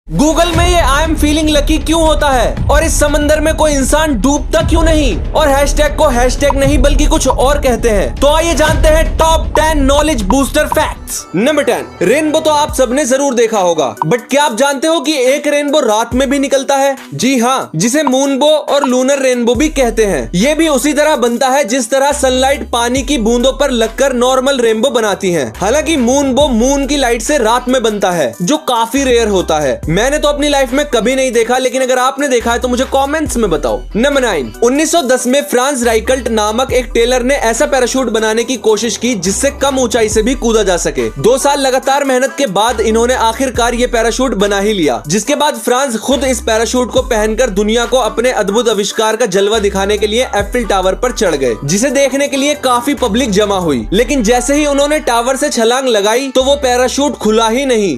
Google में ये I am feeling lucky क्यों होता है और इस समंदर में कोई इंसान डूबता क्यों नहीं और हैशटैग को हैशटैग नहीं बल्कि कुछ और कहते हैं। तो आइए जानते हैं top 10 knowledge booster facts. Number 10, rainbow तो आप सबने जरूर देखा होगा, बट क्या आप जानते हो कि एक रेनबो रात में भी निकलता है? जी हाँ, जिसे मूनबो और लूनर रेनबो भी कहते हैं। ये भी उसी तरह बनता है जिस तरह सनलाइट पानी की बूंदों पर लगकर नॉर्मल रेनबो बनाती है। हालांकि मूनबो मून की लाइट से रात में बनता है, जो काफी रेयर होता है। मैंने तो अपनी लाइफ में कभी नहीं देखा, लेकिन अगर आपने देखा है तो मुझे कमेंट्स में बताओ। नंबर 9, 1910 में फ्रांस राइकल्ट नामक एक टेलर ने ऐसा पैराशूट बनाने की कोशिश की जिससे कम ऊंचाई से भी कूदा जा सके। 2 साल लगातार मेहनत के बाद इन्होंने आखिरकार ये पैराशूट बना ही लिया, जिसके बाद फ्रांस खुद इस पैराशूट को पहनकर दुनिया को अपने अद्भुत आविष्कार का जलवा दिखाने के लिए एफिल टावर पर चढ़ गए, जिसे देखने के लिए काफी पब्लिक जमा हुई। लेकिन जैसे ही उन्होंने टावर से छलांग लगाई तो वो पैराशूट खुला ही नहीं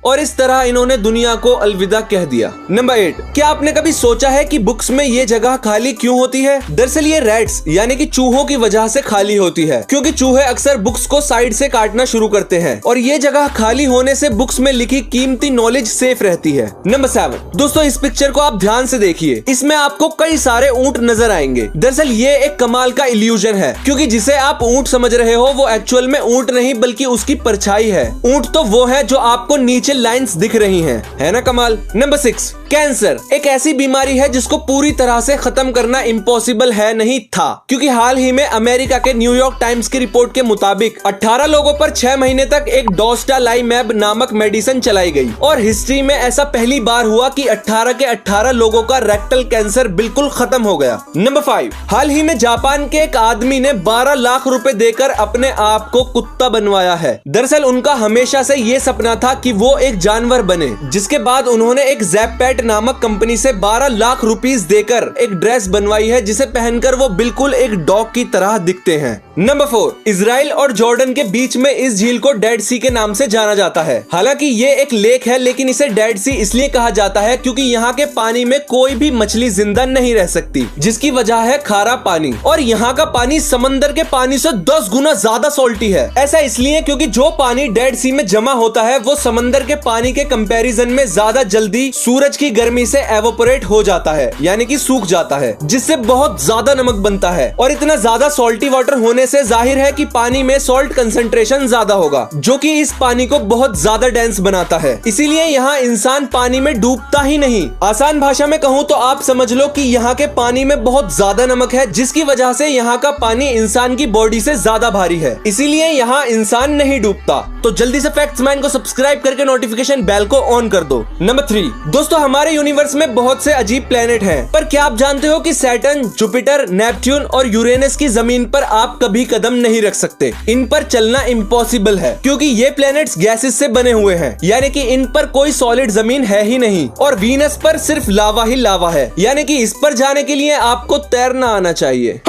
और इस तरह इन्होंने दुनिया को अलविदा कह दिया। नंबर 8, क्या आपने कभी सोचा है कि बुक्स में ये जगह खाली क्यों होती है? दरअसल ये रैट्स यानी कि चूहों की वजह से खाली होती है, क्योंकि चूहे अक्सर बुक्स को साइड से काटना शुरू करते हैं और ये जगह खाली होने से बुक्स में लिखी कीमती नॉलेज सेफ रहती है। नंबर 7, दोस्तों इस पिक्चर को आप ध्यान से देखिए, इसमें आपको कई सारे ऊंट नजर आएंगे। दरअसल ये एक कमाल का इल्यूजन है, क्योंकि जिसे आप ऊंट समझ रहे हो वो एक्चुअल में ऊंट नहीं बल्कि उसकी परछाई है। ऊंट तो वो है जो आपको नीचे लाइंस दिख रही हैं, है ना कमाल। नंबर 6, कैंसर एक ऐसी बीमारी है जिसको पूरी तरह से खत्म करना इम्पॉसिबल है नहीं था, क्योंकि हाल ही में अमेरिका के न्यूयॉर्क टाइम्स की रिपोर्ट के मुताबिक 18 लोगों पर 6 महीने तक एक डोस्टालाइमैब नामक मेडिसिन चलाई गई और हिस्ट्री में ऐसा पहली बार हुआ कि 18 के 18 लोगों का रेक्टल कैंसर बिल्कुल खत्म हो गया। नंबर 5, हाल ही में जापान के एक आदमी ने 12 लाख रुपए देकर अपने आप को कुत्ता बनवाया है। दरअसल उनका हमेशा से ये सपना था कि वो एक जानवर बने, जिसके बाद उन्होंने एक ज़ैपेट नामक कंपनी से 12 लाख रुपीस देकर एक ड्रेस बनवाई है जिसे पहनकर वो बिल्कुल एक डॉग की तरह दिखते हैं। नंबर 4, इजराइल और जॉर्डन के बीच में इस झील को डेड सी के नाम से जाना जाता है। हालांकि ये एक लेक है, लेकिन इसे डेड सी इसलिए कहा जाता है क्योंकि यहाँ के पानी में कोई भी मछली जिंदा नहीं रह सकती, जिसकी वजह है खारा पानी। और यहाँ का पानी समंदर के पानी से 10 गुना ज्यादा सॉल्टी है। ऐसा इसलिए क्योंकि जो पानी डेड सी में जमा होता है वो समंदर के पानी के कंपैरिजन में ज्यादा जल्दी सूरज की गर्मी से एवोपरेट हो जाता है, यानी कि सूख जाता है, जिससे बहुत ज्यादा नमक बनता है। और इतना ज्यादा सॉल्टी वाटर होने से जाहिर है कि पानी में सॉल्ट कंसंट्रेशन ज्यादा होगा, जो कि इस पानी को बहुत ज्यादा डेंस बनाता है। इसीलिए यहाँ इंसान पानी में डूबता ही नहीं। आसान भाषा में कहूँ तो आप समझ लो कि यहाँ के पानी में बहुत ज्यादा नमक है, जिसकी वजह से यहाँ का पानी इंसान की बॉडी से ज्यादा भारी है, इसीलिए यहाँ इंसान नहीं डूबता। तो जल्दी से फैक्ट्स मैन को सब्सक्राइब करके नोटिफिकेशन बेल को ऑन कर दो। नंबर 3, दोस्तों हमारे यूनिवर्स में बहुत से अजीब प्लेनेट हैं, पर क्या आप जानते हो कि सैटर्न, जुपिटर, नेपट्यून और यूरेनस की जमीन पर आप कभी कदम नहीं रख सकते। इन पर चलना इम्पॉसिबल है, क्योंकि ये प्लेनेट्स गैसेस से बने हुए हैं, यानी कि इन पर कोई सॉलिड जमीन है ही नहीं। और वीनस पर सिर्फ लावा ही लावा है, यानी कि इस पर जाने के लिए आपको तैरना आना चाहिए।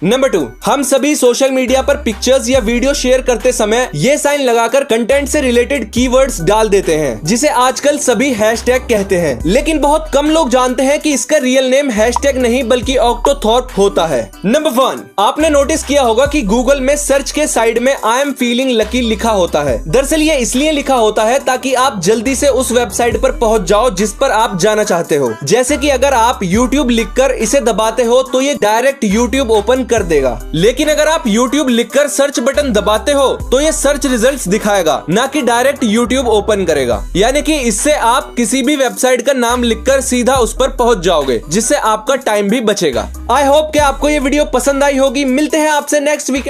नंबर 2, हम सभी सोशल मीडिया पर पिक्चर्स या वीडियो शेयर करते समय ये साइन लगाकर कंटेंट से रिलेटेड कीवर्ड्स डाल देते हैं, जिसे आजकल सभी हैशटैग कहते हैं। लेकिन बहुत कम लोग जानते हैं कि इसका रियल नेम हैशटैग नहीं बल्कि ऑक्टोथॉर्प होता है। नंबर 1, आपने नोटिस किया होगा कि गूगल में सर्च के साइड में आई एम फीलिंग लकी लिखा होता है। दरअसल ये इसलिए लिखा होता है ताकि आप जल्दी से उस वेबसाइट पर पहुंच जाओ जिस पर आप जाना चाहते हो। जैसे कि अगर आप YouTube लिखकर इसे दबाते हो तो ये डायरेक्ट YouTube ओपन कर देगा, लेकिन अगर आप YouTube लिखकर सर्च बटन दबाते हो तो ये सर्च रिजल्ट्स दिखाएगा, ना कि डायरेक्ट YouTube ओपन करेगा। यानी कि इससे आप किसी भी वेबसाइट का नाम लिखकर सीधा उस पर पहुंच जाओगे, जिससे आपका टाइम भी बचेगा। आई होप कि आपको ये वीडियो पसंद आई होगी। मिलते हैं आपसे नेक्स्ट वीक।